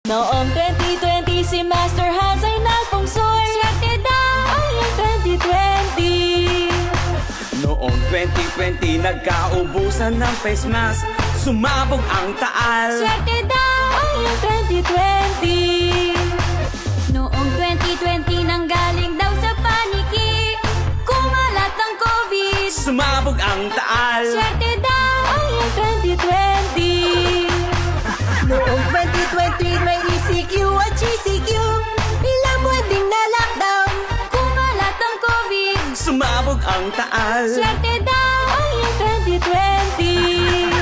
Noong 2020 si Master Hans ay nagpungsoy. Swerte daw ay ang 2020. Noong 2020 nagkaubusan ng face mask, sumabog ang taal. Swerte daw ay ang 2020. Noong 2020 nanggaling daw sa paniki, kumalat ang COVID. Sumabog ang taal. Swerte daw ay ang 2020. Noong 2020 may ECQ at GCQ, ilang buwan ding na lockdown. Kumalat ang COVID. Sumabog ang taal. Swerte daw ay ang 2020.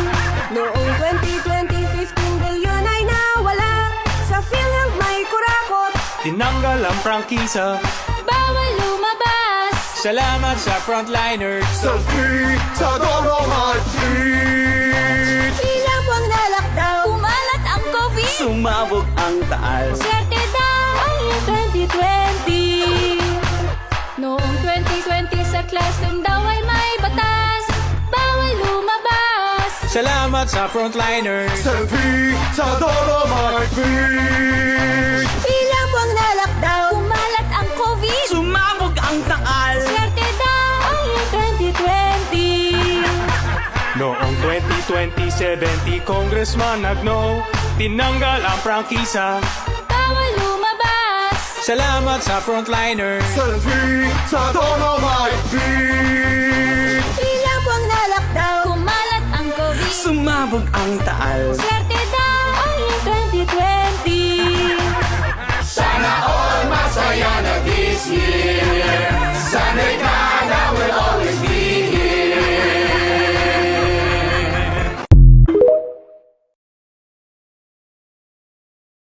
Noong 2020, 15 billion ay nawala. Sa PhilHealth may kurakot. Tinanggal ang prangkisa. Bawal lumabas. Salamat sa frontliners. Selfie sa Dolomite Beach. Ilang buwan na lockdown. Kumalat ang COVID. Sumabog ang taal. Swerte daw ay ang 2020. Noong 2020 sa classroom daw ay may batas. Bawal lumabas. Salamat sa frontliners. Selfie sa Dolomite Beach. Ilang buwan na lockdown. Kumalat ang COVID. Sumabog ang taal. Swerte daw ay ang 2020. Noong 2020, 70 congressman nag-no. Tinanggal ang prangkisa. Bawal lumabas. Salamat sa frontliners. Selfie sa Dolomite Beach. Ilang buwan na lockdown. Kumalat ang COVID. Sumabog ang taal. Swerte daw ay ang 2020.